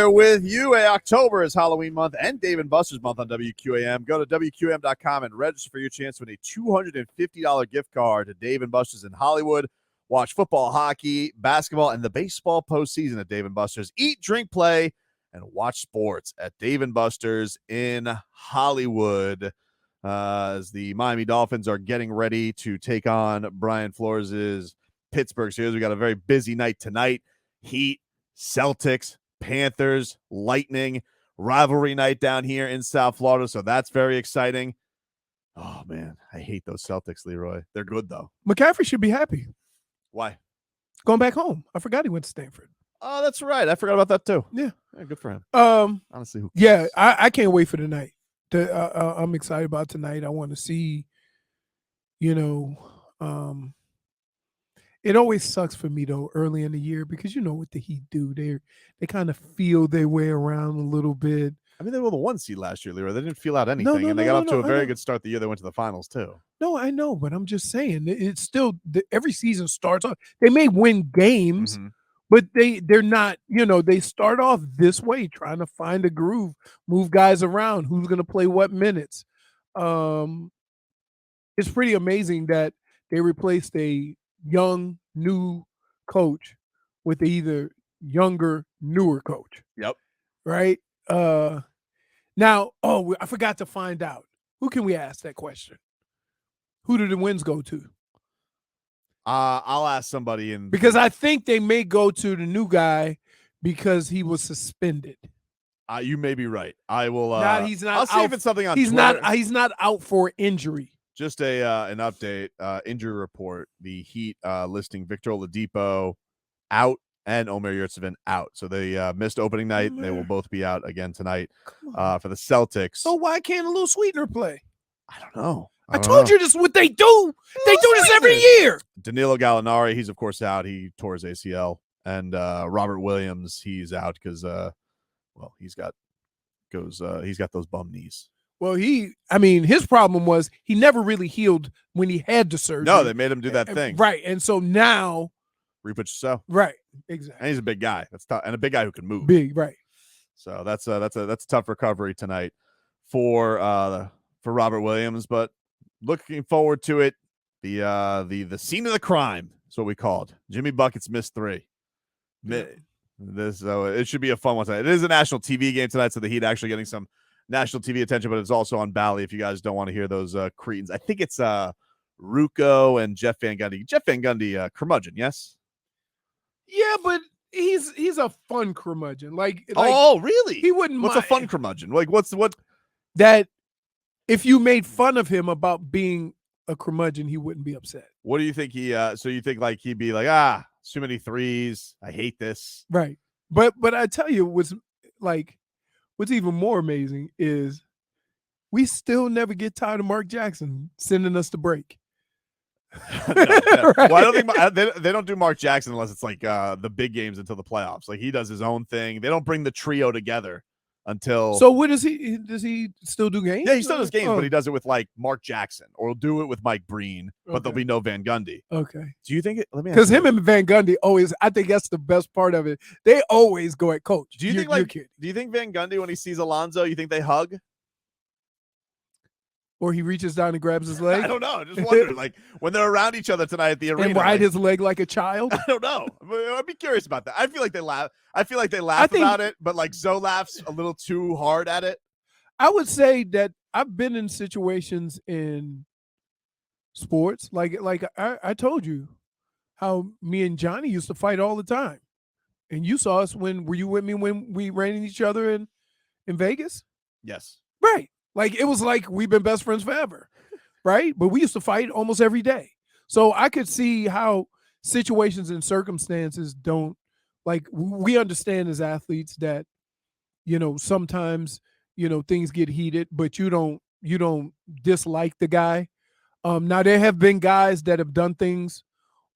With you. October is Halloween month and Dave & Buster's month on WQAM. Go to WQAM.com and register for your chance to win a $250 gift card to Dave & Buster's in Hollywood. Watch football, hockey, basketball, and the baseball postseason at Dave & Buster's. Eat, drink, play, and watch sports at Dave & Buster's in Hollywood. As the Miami Dolphins are getting ready to take on Brian Flores' Pittsburgh Steelers. We got a very busy night tonight. Heat, Celtics, Panthers, Lightning, rivalry night down here in South Florida, so that's very exciting. Oh, man, I hate those Celtics, Leroy. They're good, though. McCaffrey should be happy. Why? Going back home. I forgot he went to Stanford. Oh, that's right. I forgot about that, too. Yeah, good for him. Honestly, who cares? Yeah, I can't wait for tonight. I'm excited about tonight. I want to see, it always sucks for me, though, early in the year because you know what the Heat do. They kind of feel their way around a little bit. I mean, they were the 1 seed last year, Leroy. They didn't feel out anything, and they got off to a very good start the year they went to the finals, too. No, I know, but I'm just saying, it's still every season starts off. They may win games, but they're not, they start off this way, trying to find a groove, move guys around, who's going to play what minutes. It's pretty amazing that they replaced a young, new coach with either younger, newer coach. Yep. Right? Now, I forgot to find out. Who can we ask that question? Who do the wins go to? I'll ask somebody because I think they may go to the new guy because he was suspended. You may be right. I will. He's not. I'll see if it's something on he's Twitter. He's not out for injury. Just an update, injury report. The Heat listing Victor Oladipo out and Omer Yurtseven out. So they missed opening night. They will both be out again tonight for the Celtics. So why can't a little sweetener play? I don't know. I told you this is what they do. They do this every year. Danilo Gallinari, he's of course out. He tore his ACL. And Robert Williams, he's out because he's got those bum knees. Well, his problem was he never really healed when he had the surgery. No, they made him do that thing. Right. And so now. Reput yourself. Right. Exactly. And he's a big guy. That's tough. And a big guy who can move. Big, right. So that's a tough recovery tonight for Robert Williams. But looking forward to it. The scene of the crime is what we called. Jimmy Buckets missed 3. It should be a fun one tonight. It is a national TV game tonight, so the Heat actually getting some national TV attention, but it's also on Bally if you guys don't want to hear those cretins. I think it's Ruocco and Jeff Van Gundy. Jeff Van Gundy, curmudgeon, yes? Yeah, but he's a fun curmudgeon. Like oh, really? He wouldn't. What's a fun curmudgeon? Like what? That if you made fun of him about being a curmudgeon, he wouldn't be upset. What do you think he? So you think like he'd be like, too many threes. I hate this. Right. But I tell you, what's even more amazing is we still never get tired of Mark Jackson sending us to break. No. Right. Well, I don't think they don't do Mark Jackson unless it's like the big games until the playoffs. Like he does his own thing. They don't bring the trio together until. So what does he? Does he still do games? Yeah, he still does games, but he does it with like Mark Jackson, or he'll do it with Mike Breen. But there'll be no Van Gundy. Okay. Do you think it? Let me. Because him and Van Gundy always. I think that's the best part of it. They always go at coach. Do you think Do you think Van Gundy when he sees Alonzo, you think they hug? Or he reaches down and grabs his leg? I don't know. Just wondering, like, when they're around each other tonight at the arena. And ride his leg like a child? I don't know. I'd be curious about that. I feel like they laugh. About it, but, like, Zoe laughs a little too hard at it. I would say that I've been in situations in sports. Like I told you how me and Johnny used to fight all the time. And you saw us were you with me when we ran into each other in Vegas? Yes. Right. Like, it was like we've been best friends forever, right? But we used to fight almost every day. So I could see how situations and circumstances don't, like, we understand as athletes that, sometimes, things get heated, but you don't dislike the guy. Now, there have been guys that have done things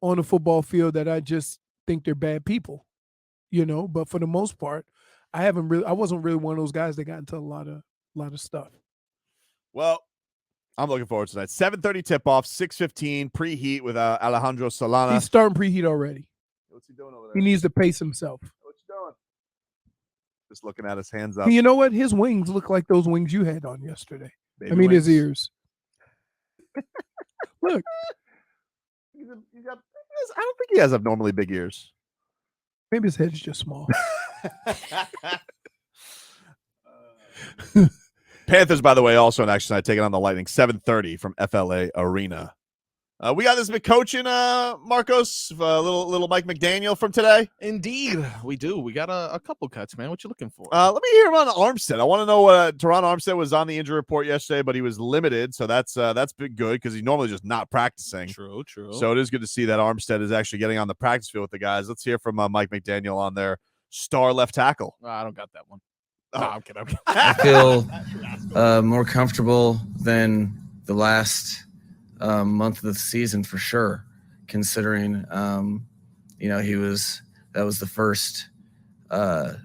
on the football field that I just think they're bad people, but for the most part, I wasn't really one of those guys that got into a lot of stuff. Well, I'm looking forward to that. 7:30 tip-off, 6:15 preheat with Alejandro Solana. He's starting preheat already. What's he doing over there? He needs to pace himself. What you doing? Just looking at his hands up. And you know what? His wings look like those wings you had on yesterday. Baby I mean, wings. his ears. Look. I don't think he has abnormally big ears. Maybe his head's just small. Panthers, by the way, also in action tonight, taking on the Lightning, 7:30 from FLA Arena. We got this big coaching, Marcos, little Mike McDaniel from today. Indeed, we do. We got a couple cuts, man. What you looking for? Let me hear him on Armstead. I want to know what Teron Armstead was on the injury report yesterday, but he was limited, so that's been good because he's normally just not practicing. True. So it is good to see that Armstead is actually getting on the practice field with the guys. Let's hear from Mike McDaniel on their star left tackle. I don't got that one. Oh. No, I'm kidding. I feel more comfortable than the last month of the season for sure, considering that was the first that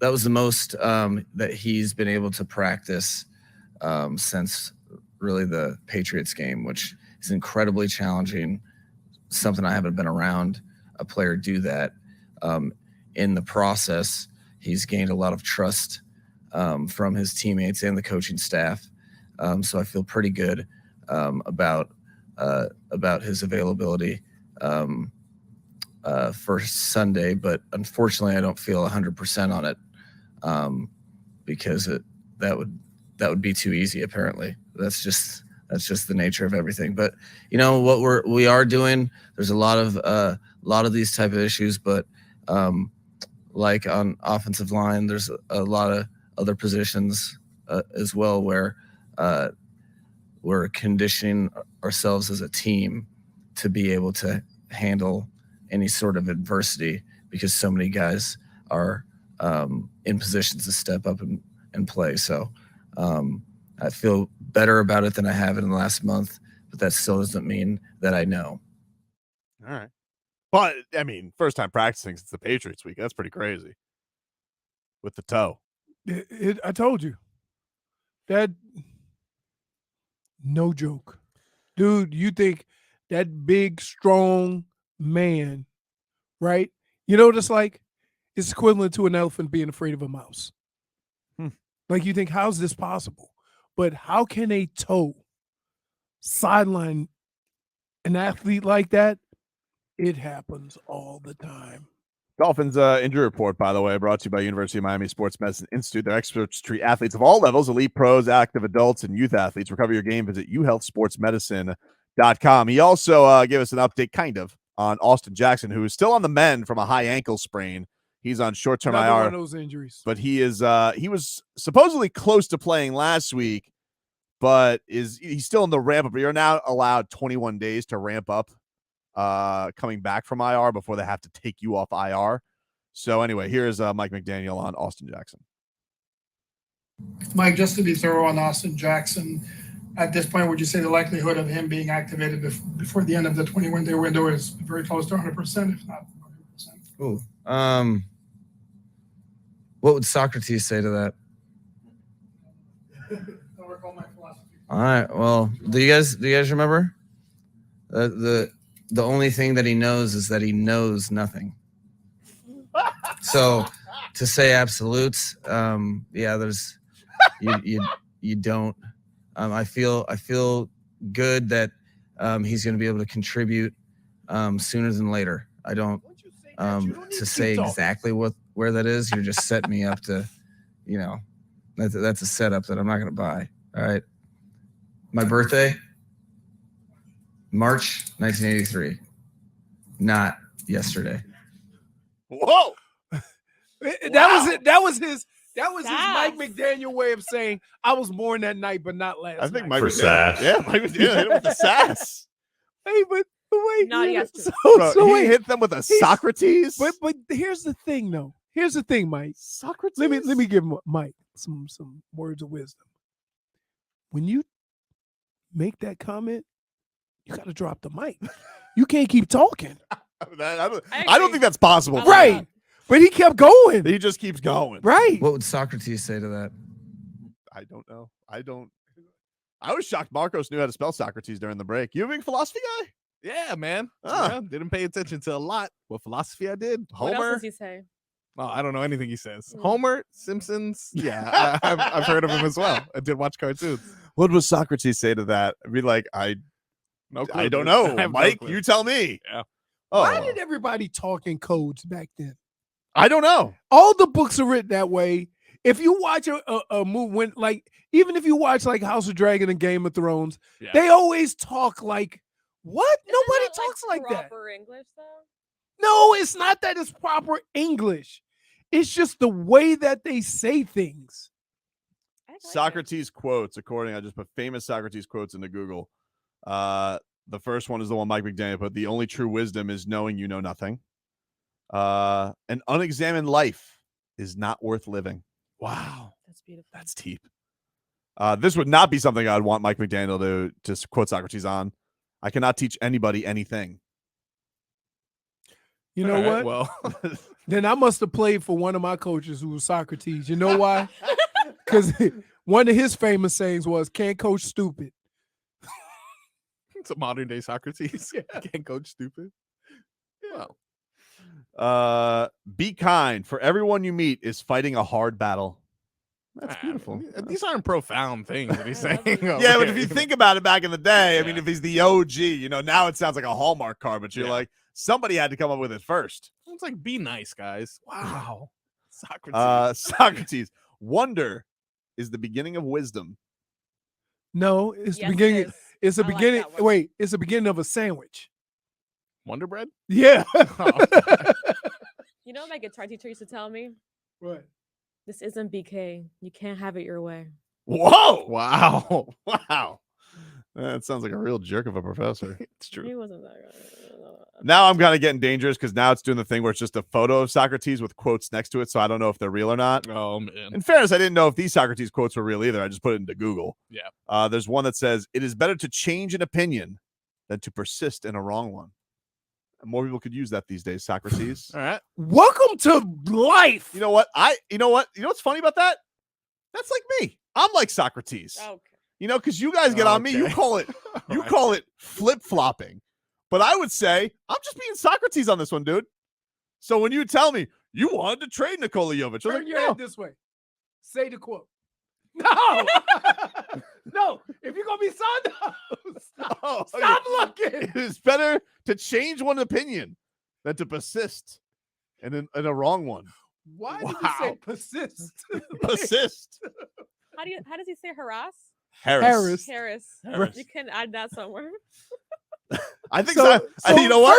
was the most that he's been able to practice since really the Patriots game, which is incredibly challenging, something I haven't been around a player do that. In the process, he's gained a lot of trust from his teammates and the coaching staff. So I feel pretty good about his availability for Sunday, but unfortunately, I don't feel 100% on it because that would be too easy. Apparently, that's just the nature of everything. But what we are doing. There's a lot of these type of issues, but like on offensive line, there's a lot of other positions as well where we're conditioning ourselves as a team to be able to handle any sort of adversity because so many guys are in positions to step up and play. So I feel better about it than I have in the last month, but that still doesn't mean that I know. All right. But, I mean, first time practicing since the Patriots week. That's pretty crazy. With the toe. I told you. That, no joke. Dude, you think that big, strong man, right? You know what it's like? It's equivalent to an elephant being afraid of a mouse. Like you think, how's this possible? But how can a toe sideline an athlete like that? It happens all the time. Dolphins injury report, by the way, brought to you by University of Miami Sports Medicine Institute. Their experts treat athletes of all levels, elite pros, active adults, and youth athletes. Recover your game. Visit uhealthsportsmedicine.com. He also gave us an update, kind of, on Austin Jackson, who is still on the mend from a high ankle sprain. He's on short-term Another IR. one of those injuries. But he was supposedly close to playing last week, but he's still in the ramp up. You're now allowed 21 days to ramp up coming back from IR before they have to take you off IR. So anyway, here's Mike McDaniel on Austin Jackson. Mike, just to be thorough on Austin Jackson, at this point, would you say the likelihood of him being activated before the end of the 21-day window is very close to 100%, if not 100%? Ooh. What would Socrates say to that? Don't recall my philosophy. All right. Well, do you guys remember? The only thing that he knows is that he knows nothing. So to say absolutes, there's you don't. I feel good that he's going to be able to contribute sooner than later. I don't to say exactly where that is. You're just setting me up to, that's a setup that I'm not going to buy. All right. My birthday, March 1983, not yesterday. Whoa. That was his Mike McDaniel way of saying I was born that night, but not last night. I think Mike For sass. Yeah, Mike McDaniel hit him with the sass. Hey, but wait. Not yesterday. So he wait. hit them with a Socrates. But here's the thing, though. Here's the thing, Mike. Socrates. Let me give Mike some words of wisdom. When you make that comment, you got to drop the mic. You can't keep talking. I don't think that's possible. Right. But he kept going. He just keeps going. Right. What would Socrates say to that? I don't know. I was shocked Marcos knew how to spell Socrates during the break. You a big philosophy guy? Yeah, man. Ah. Yeah, didn't pay attention to a lot. What philosophy I did. What else Homer. does he say? Oh, I don't know anything he says. Homer, Simpsons. Yeah, I've heard of him as well. I did watch cartoons. What would Socrates say to that? I'd be like, No clue, I don't dude. know. I have no Mike, clue. you tell me. Yeah. Oh, Why did everybody talk in codes back then? I don't know. All the books are written that way. If you watch a movie, when like even if you watch like House of Dragon and Game of Thrones, Yeah. they always talk like what? Isn't Nobody that, talks like that. proper English though. No, it's not that it's proper English. It's just the way that they say things. I like it. Socrates quotes, I just put famous Socrates quotes into Google. The first one is the one Mike McDaniel put. The only true wisdom is knowing you know nothing. An unexamined life is not worth living. Wow. That's beautiful. That's deep. This would not be something I'd want Mike McDaniel to quote Socrates on. I cannot teach anybody anything. You know All right, what? Well, Then I must have played for one of my coaches who was Socrates. You know why? Because one of his famous sayings was, "Can't coach stupid." it's a modern day Socrates. Can't coach stupid. Be kind, for everyone you meet is fighting a hard battle. That's beautiful. These aren't profound things that he's saying. Yeah, but if you think about it back in the day, I mean, if he's the OG, now it sounds like a Hallmark card, but you're like, somebody had to come up with it first. it's like, be nice, guys. Wow. Socrates. Socrates, wonder is the beginning of wisdom. No, it's the Yes, it beginning. is. It's the I like beginning. that one. Wait, it's the beginning of a sandwich. Wonder Bread? Yeah. You know what my guitar teacher used to tell me? What? This isn't BK. You can't have it your way. Whoa! Wow. Wow. That sounds like a real jerk of a professor. It's true. He wasn't that good. Now I'm kind of getting dangerous because now it's doing the thing where it's just a photo of Socrates with quotes next to it, so I don't know if they're real or not. Oh, man. In fairness, I didn't know if these Socrates quotes were real either. I just put it into Google. Yeah. There's one that says, "It is better to change an opinion than to persist in a wrong one." And more people could use that these days, Socrates. All right. Welcome to life. You know what? You know what's funny about that? That's like me. I'm like Socrates. Okay. Because you guys get on me. You Okay. call it call it flip-flopping. But I would say I'm just being Socrates on this one, dude. So when you tell me you wanted to trade Nikola Jovic, I was Turn like, your no. head this way. Say the quote. No. No. If you're gonna be Sandos, Oh, stop okay. looking. It is better to change one opinion than to persist in a wrong one. Why did you say Wow. persist? Persist. How does he say harass? Harris. Harris. You can add that somewhere. I think So, so. You know what?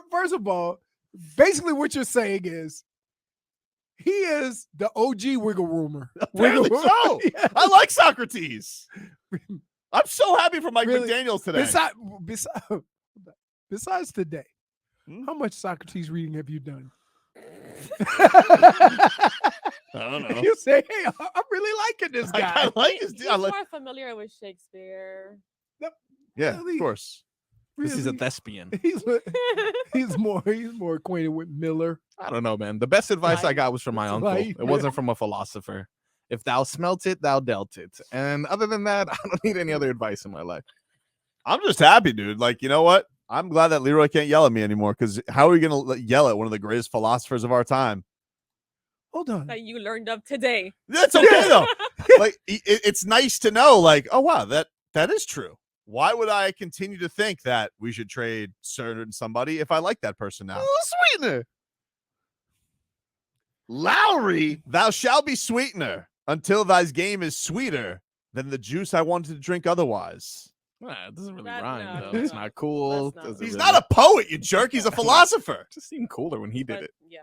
First of all, basically what you're saying is he is the OG wiggle roomer. Apparently so. Yeah. I like Socrates. I'm so happy for Mike Really? McDaniels today. Besides today, Hmm? how much Socrates reading have you done? I don't know. You say, "Hey, I'm really liking this I guy." kinda like his. He's I like, more familiar with Shakespeare. yeah, really? of course. This is a Really? thespian. He's more acquainted with Miller. I don't know, man. The best advice I got was from my It's uncle. light. It wasn't from a philosopher. If thou smelt it, thou dealt it. And other than that, I don't need any other advice in my life. I'm just happy, dude. Like, you know what? I'm glad that Leroy can't yell at me anymore because how are we going to yell at one of the greatest philosophers of our time? Hold on. That you learned of today. That's okay, though. Like, it's nice to know, like, oh, wow, that is true. Why would I continue to think that we should trade certain somebody if I like that person now? Sweetener. Lowry, thou shalt be sweetener until thy game is sweeter than the juice I wanted to drink otherwise. It doesn't really That- rhyme, no, though. It's no. not cool. That's not Doesn't He's really- not a poet, you jerk. He's a philosopher. It just seemed cooler when he did But it. yeah.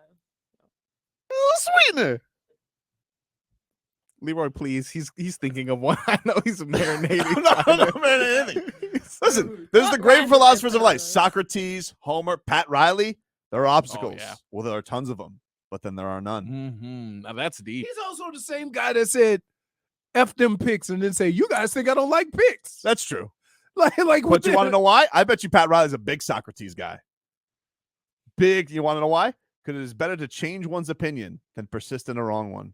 Sweetener. Leroy, please. He's thinking of one. I know he's marinating. I'm not marinating anything. Listen, there's the What great rhymes philosophers with of life. those? Socrates, Homer, Pat Riley. There are obstacles. yeah. Well, there are tons of them, but then there are none. Mm-hmm. Now that's deep. He's also the same guy that said F them picks and then say, "You guys think I don't like picks." That's true. Like But what you want to know why? I bet you Pat Riley's a big Socrates guy. Big. You want to know why? Because it is better to change one's opinion than persist in a wrong one.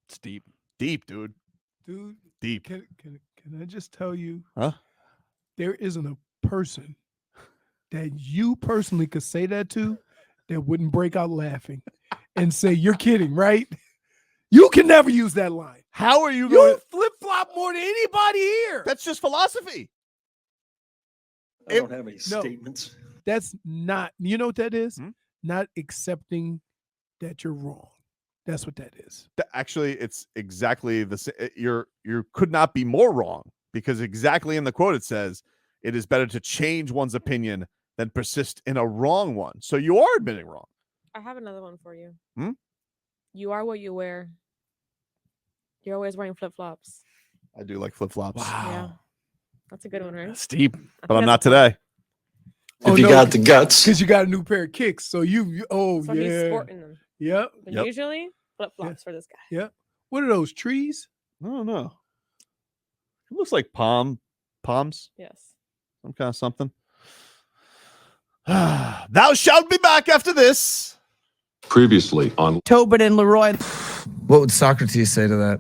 It's deep. Deep, dude. dude? Deep. Can I just tell you? Huh? There isn't a person that you personally could say that to that wouldn't break out laughing and say, "You're kidding, right?" You can never use that line. How are you going? You flip flop more than anybody here. That's just philosophy. I don't have any statements. That's not. You know what that is? Hmm? Not accepting that you're wrong. That's what that is. Actually, it's exactly the same. You could not be more wrong, because exactly in the quote it says, "It is better to change one's opinion than persist in a wrong one." So you are admitting wrong. I have another one for you. Hmm? You are what you wear. You're always wearing flip flops. I do like flip flops. Yeah, that's a good one, right? That's deep. I think But I'm that's not a point. today. If you got the guts, because you got a new pair of kicks. So oh So he's yeah, sporting them. yep. But Yep. usually flip flops for this guy. Yep. What are those trees? I don't know. It looks like palms, Yes. some kind of something. Thou shalt be back after this. Previously on Tobin and Leroy. What would Socrates say to that?